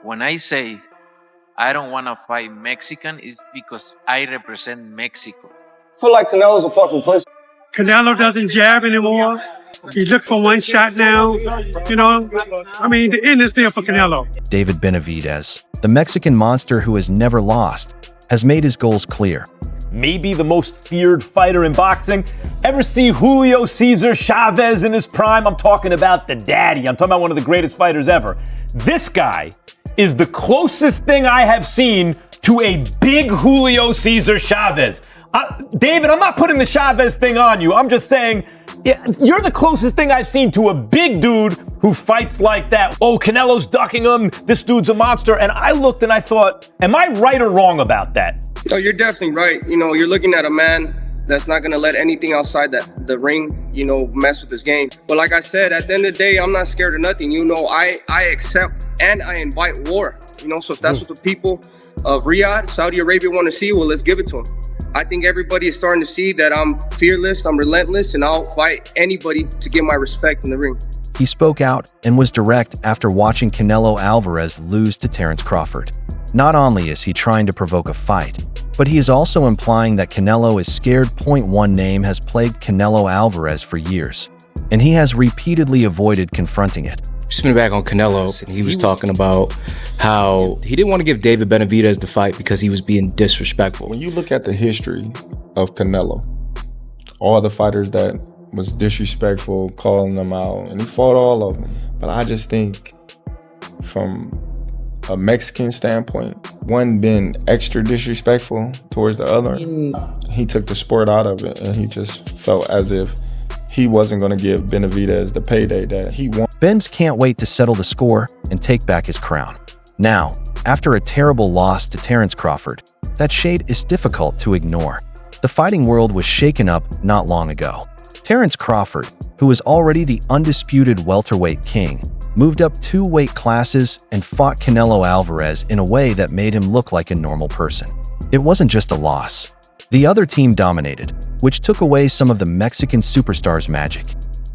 When I say I don't want to fight Mexican, it's because I represent Mexico. I feel like Canelo's a fucking pussy. Canelo doesn't jab anymore. He looked for one shot now. The end is there for Canelo. David Benavidez, the Mexican monster who has never lost, has made his goals clear. Maybe the most feared fighter in boxing. Ever see Julio Cesar Chavez in his prime? I'm talking about the daddy. I'm talking about one of the greatest fighters ever. This guy is the closest thing I have seen to a big Julio Cesar Chavez. David, I'm not putting the Chavez thing on you. I'm just saying, you're the closest thing I've seen to a big dude who fights like that. Oh, Canelo's ducking him. This dude's a monster. And I looked and I thought, am I right or wrong about that? No, you're definitely right. You're looking at a man that's not going to let anything outside the ring, mess with his game. But like I said, at the end of the day, I'm not scared of nothing. I accept and I invite war. So if that's what the people of Riyadh, Saudi Arabia want to see, well, let's give it to them. I think everybody is starting to see that I'm fearless, I'm relentless, and I'll fight anybody to get my respect in the ring. He spoke out and was direct after watching Canelo Alvarez lose to Terence Crawford. Not only is he trying to provoke a fight, but he is also implying that Canelo is scared. One name has plagued Canelo Alvarez for years, and he has repeatedly avoided confronting it. Spinning back on Canelo, he was talking about how he didn't want to give David Benavidez the fight because he was being disrespectful. When you look at the history of Canelo, all the fighters that was disrespectful, calling them out, and he fought all of them. But I just think from a Mexican standpoint, one being extra disrespectful towards the other, he took the sport out of it, and he just felt as if he wasn't going to give Benavidez the payday that he wanted. Benz can't wait to settle the score and take back his crown. Now, after a terrible loss to Terence Crawford, that shade is difficult to ignore. The fighting world was shaken up not long ago. Terence Crawford, who was already the undisputed welterweight king, moved up 2 weight classes and fought Canelo Alvarez in a way that made him look like a normal person. It wasn't just a loss. The other team dominated, which took away some of the Mexican superstars' magic.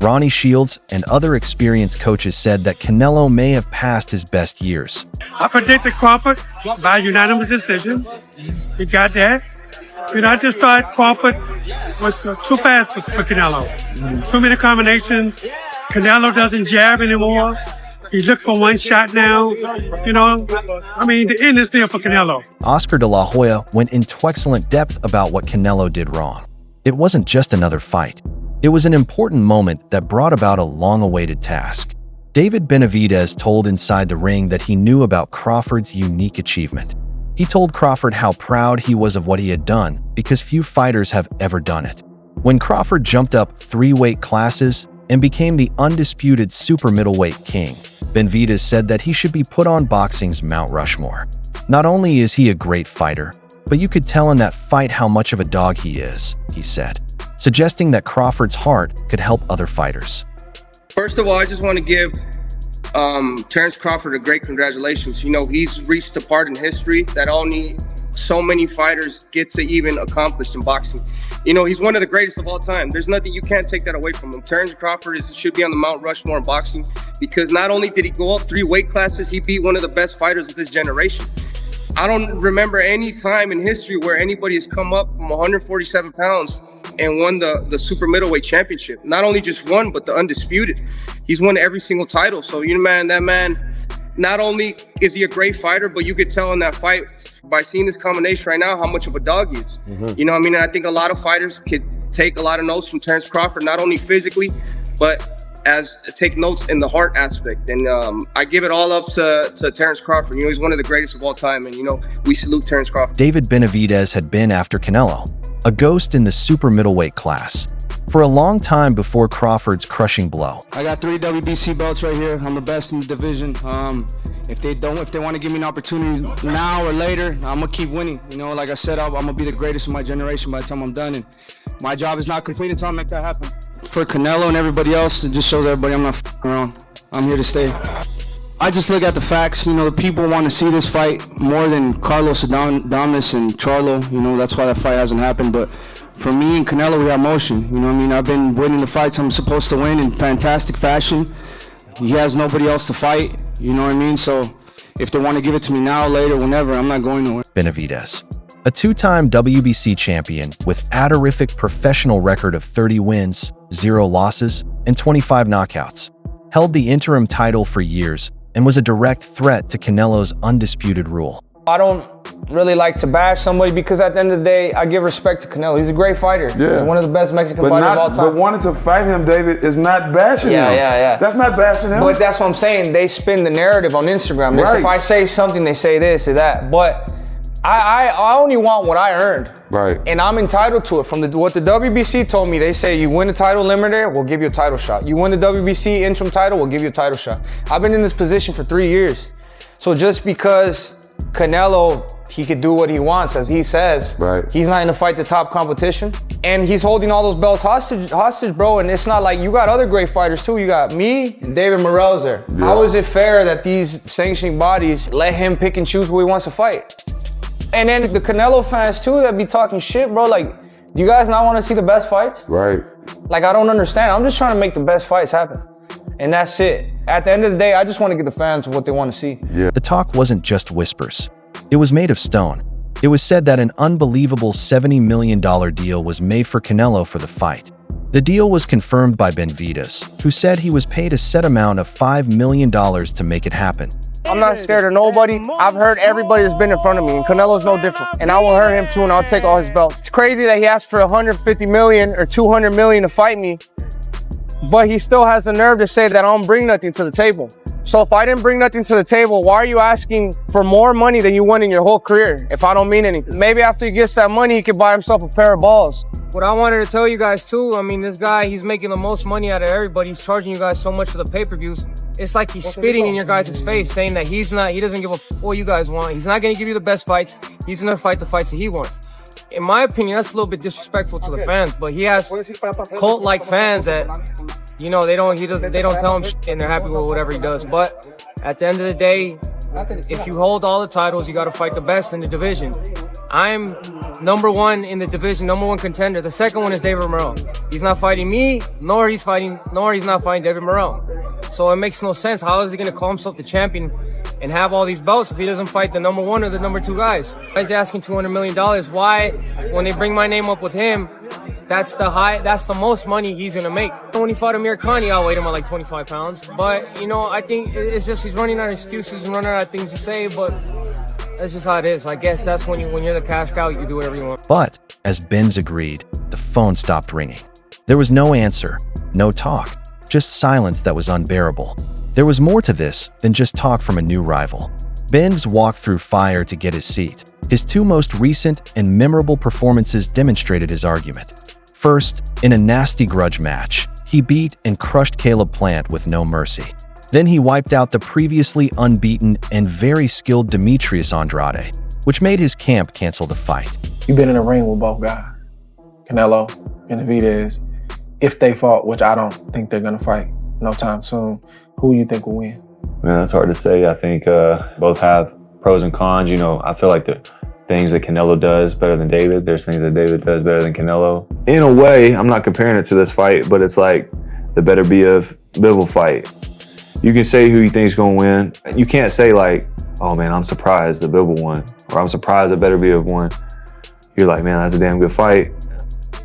Ronnie Shields and other experienced coaches said that Canelo may have passed his best years. I predicted Crawford by unanimous decision. He got that. I just thought Crawford was too fast for Canelo. Too many combinations. Canelo doesn't jab anymore. He looked for one shot now. The end is there for Canelo. Oscar de la Hoya went into excellent depth about what Canelo did wrong. It wasn't just another fight. It was an important moment that brought about a long-awaited task. David Benavidez told Inside the Ring that he knew about Crawford's unique achievement. He told Crawford how proud he was of what he had done because few fighters have ever done it. When Crawford jumped up 3 weight classes and became the undisputed super middleweight king, Benavidez said that he should be put on boxing's Mount Rushmore. Not only is he a great fighter, but you could tell in that fight how much of a dog he is, he said, suggesting that Crawford's heart could help other fighters. First of all, I just want to give Terence Crawford a great congratulations. He's reached a part in history that only so many fighters get to even accomplish in boxing. He's one of the greatest of all time. There's nothing, you can't take that away from him. Terence Crawford should be on the Mount Rushmore in boxing because not only did he go up 3 weight classes, he beat one of the best fighters of this generation. I don't remember any time in history where anybody has come up from 147 pounds and won the super middleweight championship. Not only just one, but the undisputed. He's won every single title. So, that man, not only is he a great fighter, but you could tell in that fight by seeing this combination right now how much of a dog he is. I think a lot of fighters could take a lot of notes from Terence Crawford, not only physically, but as take notes in the heart aspect. And I give it all up to Terence Crawford. He's one of the greatest of all time. And, we salute Terence Crawford. David Benavidez had been after Canelo, a ghost in the super middleweight class, for a long time before Crawford's crushing blow. I got 3 WBC belts right here. I'm the best in the division. If they want to give me an opportunity now or later, I'm gonna keep winning. Like I said, I'm gonna be the greatest of my generation by the time I'm done. And my job is not complete until I make that happen. For Canelo and everybody else, it just shows everybody I'm not f***ing around. I'm here to stay. I just look at the facts. The people want to see this fight more than Carlos Adames and Charlo. That's why that fight hasn't happened. But for me and Canelo, we have motion. I've been winning the fights I'm supposed to win in fantastic fashion. He has nobody else to fight. So if they want to give it to me now, later, whenever, I'm not going nowhere. Benavidez, a two-time WBC champion with a terrific professional record of 30 wins, 0 losses, and 25 knockouts, held the interim title for years and was a direct threat to Canelo's undisputed rule. I don't really like to bash somebody because at the end of the day, I give respect to Canelo. He's a great fighter. Yeah. He's one of the best Mexican fighters of all time. But wanting to fight him, David, is not bashing him. Yeah. That's not bashing him. But that's what I'm saying. They spin the narrative on Instagram. Right. If I say something, they say this or that. But I only want what I earned. Right. And I'm entitled to it. From what the WBC told me, they say you win the title limiter, we'll give you a title shot. You win the WBC interim title, we'll give you a title shot. I've been in this position for 3 years. So just because Canelo, he could do what he wants, as he says. Right. He's not going to fight the top competition. And he's holding all those belts hostage, bro. And it's not like, you got other great fighters too. You got me and David Morrell's there. Yeah. How is it fair that these sanctioning bodies let him pick and choose who he wants to fight? And then the Canelo fans too that be talking shit, bro. Like, do you guys not want to see the best fights? Right. Like, I don't understand. I'm just trying to make the best fights happen. And that's it. At the end of the day, I just want to give the fans what they want to see. Yeah. The talk wasn't just whispers. It was made of stone. It was said that an unbelievable $70 million deal was made for Canelo for the fight. The deal was confirmed by Benavidez, who said he was paid a set amount of $5 million to make it happen. I'm not scared of nobody. I've heard everybody that's been in front of me, and Canelo's no different. And I will hurt him too, and I'll take all his belts. It's crazy that he asked for 150 million or 200 million to fight me, but he still has the nerve to say that I don't bring nothing to the table. So if I didn't bring nothing to the table, why are you asking for more money than you won in your whole career if I don't mean anything? Maybe after he gets that money, he could buy himself a pair of balls. What I wanted to tell you guys too, I mean, this guy, he's making the most money out of everybody. He's charging you guys so much for the pay-per-views. It's like he's spitting in your guys' face, saying that he doesn't give a f what you guys want. He's not gonna give you the best fights. He's gonna fight the fights that he wants. In my opinion, that's a little bit disrespectful to the fans, but he has cult-like fans that, you know, they don't tell him shit and they're happy with whatever he does. But at the end of the day, if you hold all the titles, you got to fight the best in the division. I'm #1 in the division, #1 contender. The second one is David Morrell. He's not fighting me, nor he's not fighting David Morrell. So it makes no sense. How is he going to call himself the champion and have all these belts if he doesn't fight the #1 or the #2 guys? Why is he asking $200 million? Why, when they bring my name up with him, that's the most money he's gonna make. When he fought Amir Khan, he outweighed him at like 25 pounds. But, you know, I think it's just he's running out of excuses and running out of things to say, but that's just how it is. I guess that's when you're the cash cow, you can do whatever you want. But, as Benz agreed, the phone stopped ringing. There was no answer, no talk, just silence that was unbearable. There was more to this than just talk from a new rival. Benz walked through fire to get his seat. His two most recent and memorable performances demonstrated his argument. First, in a nasty grudge match, he beat and crushed Caleb Plant with no mercy. Then he wiped out the previously unbeaten and very skilled Demetrius Andrade, which made his camp cancel the fight. You've been in a ring with both guys, Canelo and Benavidez. If they fought, which I don't think they're going to fight no time soon, who you think will win? Man, that's hard to say. I think both have pros and cons. You know, I feel like the things that Canelo does better than David. There's things that David does better than Canelo. In a way, I'm not comparing it to this fight, but it's like the better be of Bivol fight. You can say who you think is going to win. You can't say like, oh man, I'm surprised that Bivol won, or I'm surprised that Better Be of won. You're like, man, that's a damn good fight.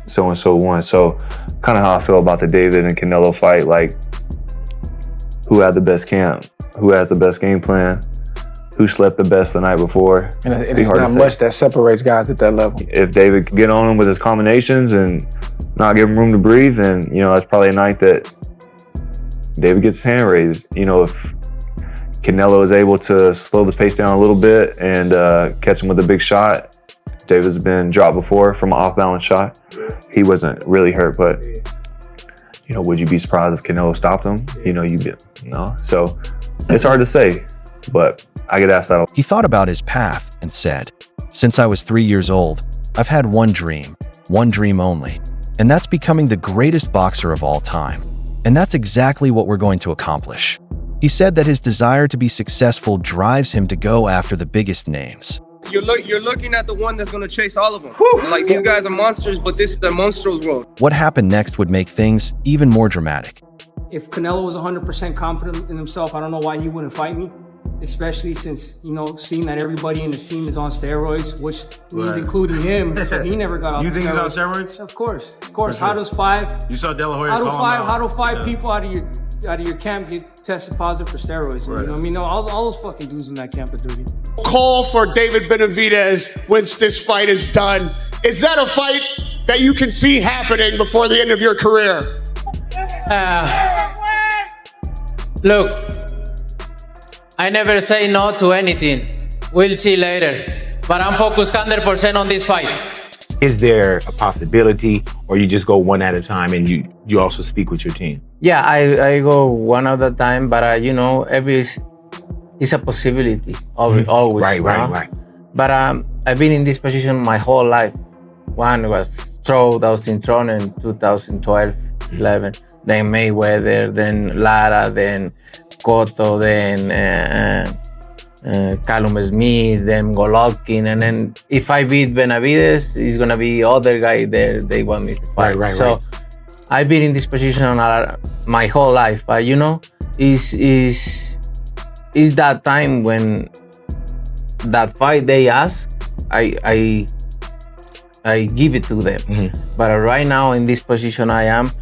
So-and-so won. So kind of how I feel about the David and Canelo fight, like who had the best camp, who has the best game plan, who slept the best the night before. And it's not much that separates guys at that level. If David can get on him with his combinations and not give him room to breathe, then, you know, that's probably a night that David gets his hand raised. You know, if Canelo is able to slow the pace down a little bit and catch him with a big shot, David's been dropped before from an off-balance shot. He wasn't really hurt, but, you know, would you be surprised if Canelo stopped him? You know, no. So it's hard to say, but I get asked that a lot. He thought about his path and said, "Since I was 3 years old, I've had one dream only, and that's becoming the greatest boxer of all time. And that's exactly what we're going to accomplish." He said that his desire to be successful drives him to go after the biggest names. You're looking at the one that's gonna chase all of them. Like, these guys are monsters, but this is the monsters world. What happened next would make things even more dramatic. If Canelo was 100% confident in himself, I don't know why he wouldn't fight me. especially since, seeing that everybody in his team is on steroids, which means including him, so he never got off You the think he's on steroids. steroids? Of course. For How sure. does five? You saw De La Hoya How do five people out of your camp get tested positive for steroids? Right. You know what I mean? All those fucking dudes in that camp are dirty. Call for David Benavidez once this fight is done. Is that a fight that you can see happening before the end of your career? Look, I never say no to anything. We'll see later. But I'm focused 100% on this fight. Is there a possibility, or you just go one at a time and you also speak with your team? Yeah, I go one at a time, but it's a possibility, always. Right. But I've been in this position my whole life. One was Stroh, that was in Tron in 2012, 11. Then Mayweather, then Lara, then Cotto, then Callum Smith, then Golovkin, and then if I beat Benavidez, it's gonna be other guy there they want me to fight. So I've been in this position my whole life, but is that time when that fight they ask, I give it to them. But right now in this position I am,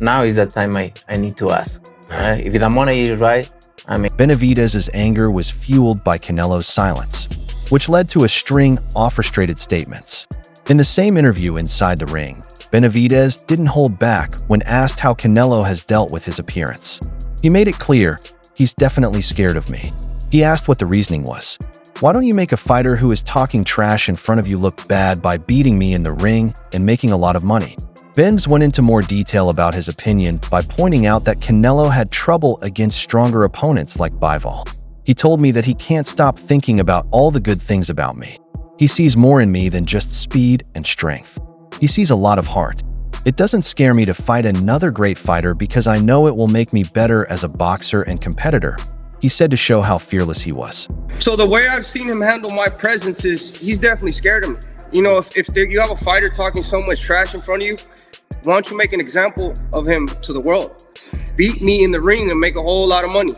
now is the time I need to ask. Right? If the money is right, Benavidez's anger was fueled by Canelo's silence, which led to a string orchestrated statements. In the same interview inside the ring, Benavidez didn't hold back when asked how Canelo has dealt with his appearance. He made it clear he's definitely scared of me. He asked what the reasoning was. Why don't you make a fighter who is talking trash in front of you look bad by beating me in the ring and making a lot of money? Benz went into more detail about his opinion by pointing out that Canelo had trouble against stronger opponents like Bivol. He told me that he can't stop thinking about all the good things about me. He sees more in me than just speed and strength. He sees a lot of heart. It doesn't scare me to fight another great fighter because I know it will make me better as a boxer and competitor, he said to show how fearless he was. So the way I've seen him handle my presence is he's definitely scared of me. If you have a fighter talking so much trash in front of you, why don't you make an example of him to the world? Beat me in the ring and make a whole lot of money.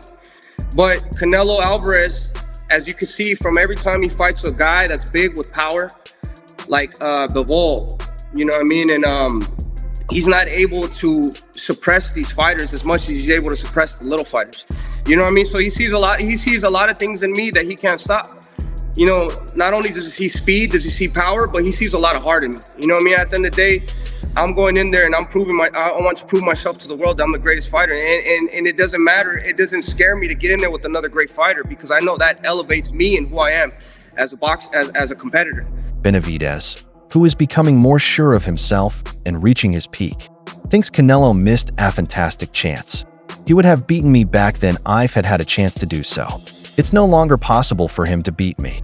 But Canelo Alvarez, as you can see from every time he fights a guy that's big with power, like Bivol, you know what I mean? And he's not able to suppress these fighters as much as he's able to suppress the little fighters. You know what I mean? So he sees a lot of things in me that he can't stop. Not only does he see speed, does he see power, but he sees a lot of heart in me. You know what I mean? At the end of the day, I'm going in there and I want to prove myself to the world that I'm the greatest fighter. And it doesn't matter. It doesn't scare me to get in there with another great fighter because I know that elevates me and who I am as a competitor. Benavidez, who is becoming more sure of himself and reaching his peak, thinks Canelo missed a fantastic chance. He would have beaten me back then if I'd had a chance to do so. It's no longer possible for him to beat me.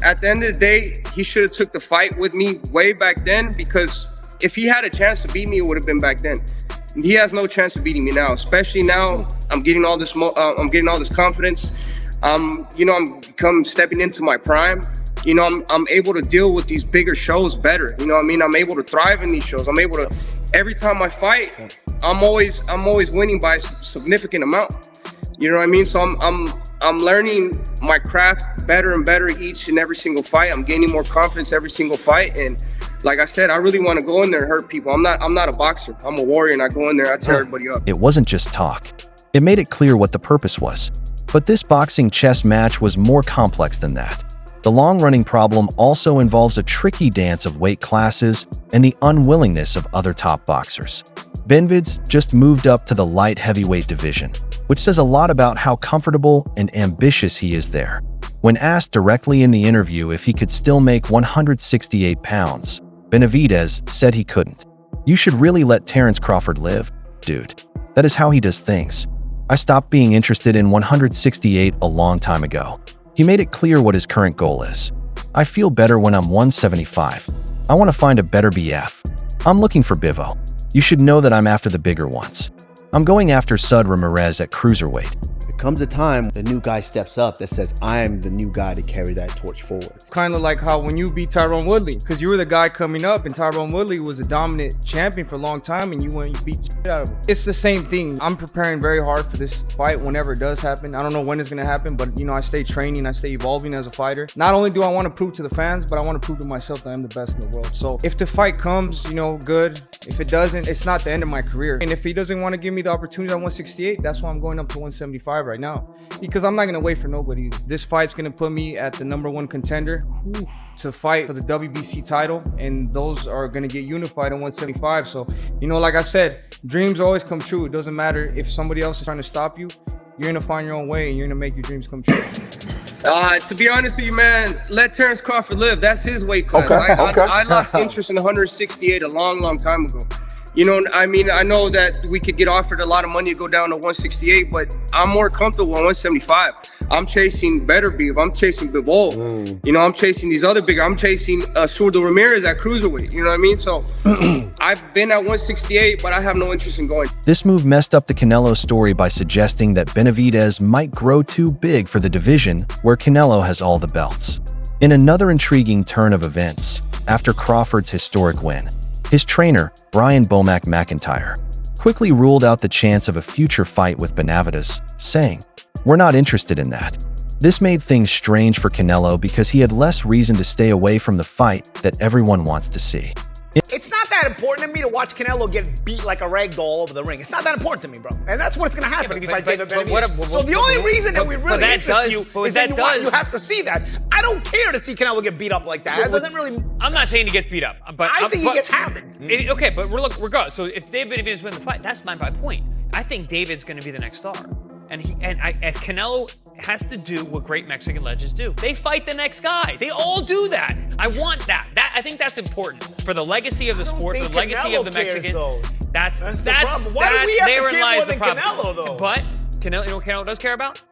At the end of the day, he should have took the fight with me way back then because if he had a chance to beat me, it would have been back then. He has no chance of beating me now, especially now. I'm getting all this confidence. I'm stepping into my prime. I'm able to deal with these bigger shows better. You know what I mean? I'm able to thrive in these shows. I'm able to, every time I fight, I'm always winning by a significant amount. You know what I mean? So I'm learning my craft better and better each and every single fight. I'm gaining more confidence every single fight. And like I said, I really want to go in there and hurt people. I'm not a boxer. I'm a warrior, and I go in there, I tear everybody up. It wasn't just talk. It made it clear what the purpose was. But this boxing chess match was more complex than that. The long-running problem also involves a tricky dance of weight classes and the unwillingness of other top boxers. Benavidez just moved up to the light heavyweight division, which says a lot about how comfortable and ambitious he is there. When asked directly in the interview if he could still make 168 pounds, Benavidez said he couldn't. You should really let Terence Crawford live, dude. That is how he does things. I stopped being interested in 168 a long time ago. He made it clear what his current goal is. I feel better when I'm 175. I want to find a better BF. I'm looking for Bivo. You should know that I'm after the bigger ones. I'm going after Sud Ramirez at cruiserweight. comes a time the new guy steps up that says, I am the new guy to carry that torch forward. Kind of like how when you beat Tyrone Woodley, because you were the guy coming up and Tyrone Woodley was a dominant champion for a long time and you went and you beat the shit out of him. It's the same thing. I'm preparing very hard for this fight whenever it does happen. I don't know when it's going to happen, but I stay training, I stay evolving as a fighter. Not only do I want to prove to the fans, but I want to prove to myself that I'm the best in the world. So if the fight comes, good. If it doesn't, it's not the end of my career. And if he doesn't want to give me the opportunity at 168, that's why I'm going up to 175 right now. Because I'm not going to wait for nobody. This fight's going to put me at the #1 contender to fight for the WBC title. And those are going to get unified at 175. So, like I said, dreams always come true. It doesn't matter if somebody else is trying to stop you. You're going to find your own way and you're going to make your dreams come true. To be honest with you, man, let Terrence Crawford live. That's his weight class. I lost interest in 168 a long, long time ago. I know that we could get offered a lot of money to go down to 168, but I'm more comfortable on 175. I'm chasing better beef. I'm chasing Bivol. I'm chasing these other bigger. I'm chasing Surdo Ramirez at cruiserweight. You know what I mean? So I've been at 168, but I have no interest in going. This move messed up the Canelo story by suggesting that Benavidez might grow too big for the division where Canelo has all the belts. In another intriguing turn of events, after Crawford's historic win, his trainer, Brian Bomac McIntyre, quickly ruled out the chance of a future fight with Benavidez, saying, "We're not interested in that." This made things strange for Canelo because he had less reason to stay away from the fight that everyone wants to see. It's not that important to me to watch Canelo get beat like a rag doll all over the ring. It's not that important to me, bro. And that's what's going to happen if you fight David Benavidez. So the only reason that we really interest you is that you have to see that. I don't care to see Canelo get beat up like that. It doesn't really... I'm not saying he gets beat up, but I think he gets hammered. Okay, but regardless. So if David Benavidez wins the fight, that's my point. I think David's going to be the next star. And Canelo has to do what great Mexican legends do. They fight the next guy. They all do that. I want that. I think that's important for the legacy of the sport, for the legacy of the Mexican. That's the problem. Why do we have to care more than problem. Canelo, though? But Canelo, you know what Canelo does care about?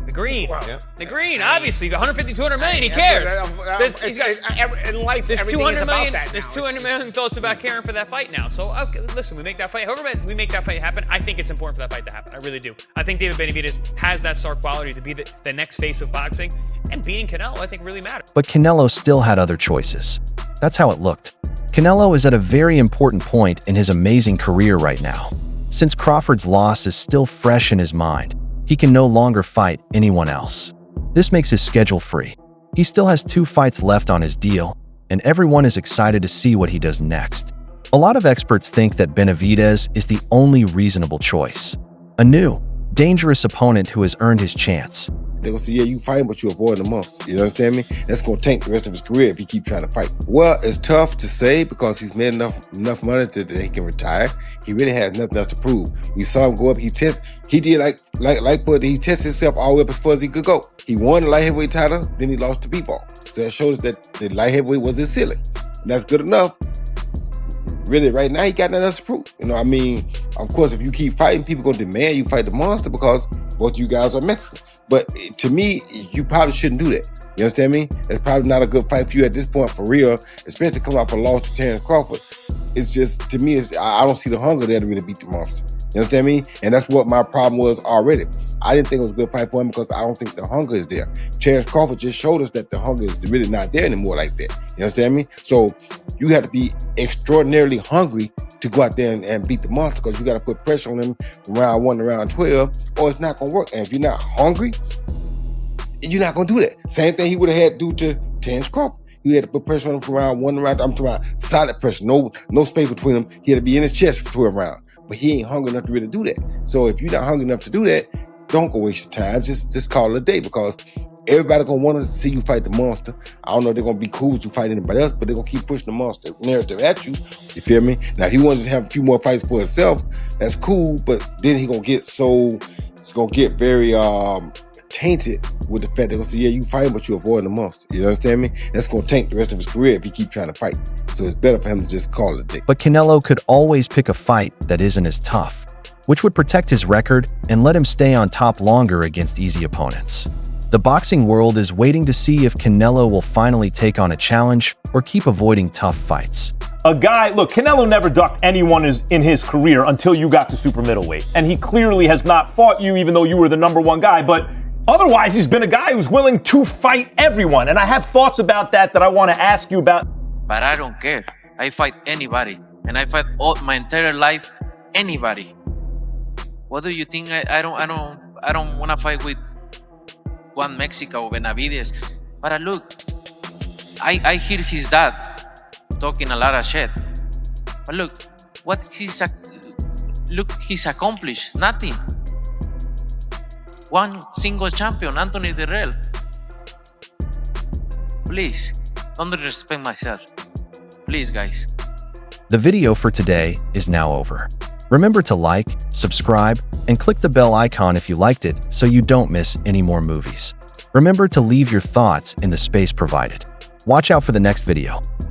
The green. The green, obviously. The 150, 200 million, he cares. In life, there's everything 200 is about million, that now. there's 200 million thoughts about caring for that fight now. So, listen, we make that fight. However we make that fight happen, I think it's important for that fight to happen. I really do. I think David Benavidez has that star quality to be the next face of boxing. And beating Canelo, I think, really matters. But Canelo still had other choices. That's how it looked. Canelo is at a very important point in his amazing career right now. Since Crawford's loss is still fresh in his mind, he can no longer fight anyone else. This makes his schedule free. He still has 2 fights left on his deal, and everyone is excited to see what he does next. A lot of experts think that Benavidez is the only reasonable choice. A new, dangerous opponent who has earned his chance. They're going to say, yeah, you fighting, but you avoiding the monster. You understand me? That's going to tank the rest of his career if he keep trying to fight. Well, it's tough to say because he's made enough money that he can retire. He really has nothing else to prove. We saw him go up. He tested himself all the way up as far as he could go. He won the light heavyweight title, then he lost to B-Ball. So that shows that the light heavyweight was his ceiling. And that's good enough. Really, right now, he got nothing else to prove. Of course, if you keep fighting, people going to demand you fight the monster because both you guys are Mexican. But to me, you probably shouldn't do that. You understand me? It's probably not a good fight for you at this point, for real, especially coming off a loss to Terrence Crawford. It's just, to me, I don't see the hunger there to really beat the monster. You understand me? And that's what my problem was already. I didn't think it was a good fight for him because I don't think the hunger is there. Terrence Crawford just showed us that the hunger is really not there anymore like that. You understand me? So you have to be extraordinarily hungry to go out there and beat the monster because you got to put pressure on him from round 1 to round 12 or it's not going to work. And if you're not hungry, you're not going to do that. Same thing he would have had to do to Terrence Crawford. You had to put pressure on him from round 1 to round, I'm talking about solid pressure, no space between them. He had to be in his chest for 12 rounds. But he ain't hungry enough to really do that. So if you're not hungry enough to do that, don't go waste your time. Just call it a day because everybody gonna want to see you fight the monster. I don't know if they're gonna be cool as you fight anybody else, but they're gonna keep pushing the monster narrative at you. You feel me? Now if he wants to have a few more fights for himself, that's cool, but then it's gonna get very tainted with the fact they're gonna say, yeah, you fighting, but you avoiding the monster. You understand me? That's gonna tank the rest of his career if he keep trying to fight. So it's better for him to just call it a day. But Canelo could always pick a fight that isn't as tough, which would protect his record and let him stay on top longer against easy opponents. The boxing world is waiting to see if Canelo will finally take on a challenge or keep avoiding tough fights. A guy, look, Canelo never ducked anyone in his career until you got to super middleweight. And he clearly has not fought you even though you were the #1 guy. But otherwise, he's been a guy who's willing to fight everyone. And I have thoughts about that I want to ask you about. But I don't care. I fight anybody. And I fight all my entire life anybody. What do you think? I don't want to fight with Juan Mexico or Benavidez. But look, I hear his dad talking a lot of shit. But look, he's accomplished nothing. One single champion, Anthony Dirrell. Please, don't disrespect myself. Please, guys. The video for today is now over. Remember to like, subscribe, and click the bell icon if you liked it so you don't miss any more movies. Remember to leave your thoughts in the space provided. Watch out for the next video.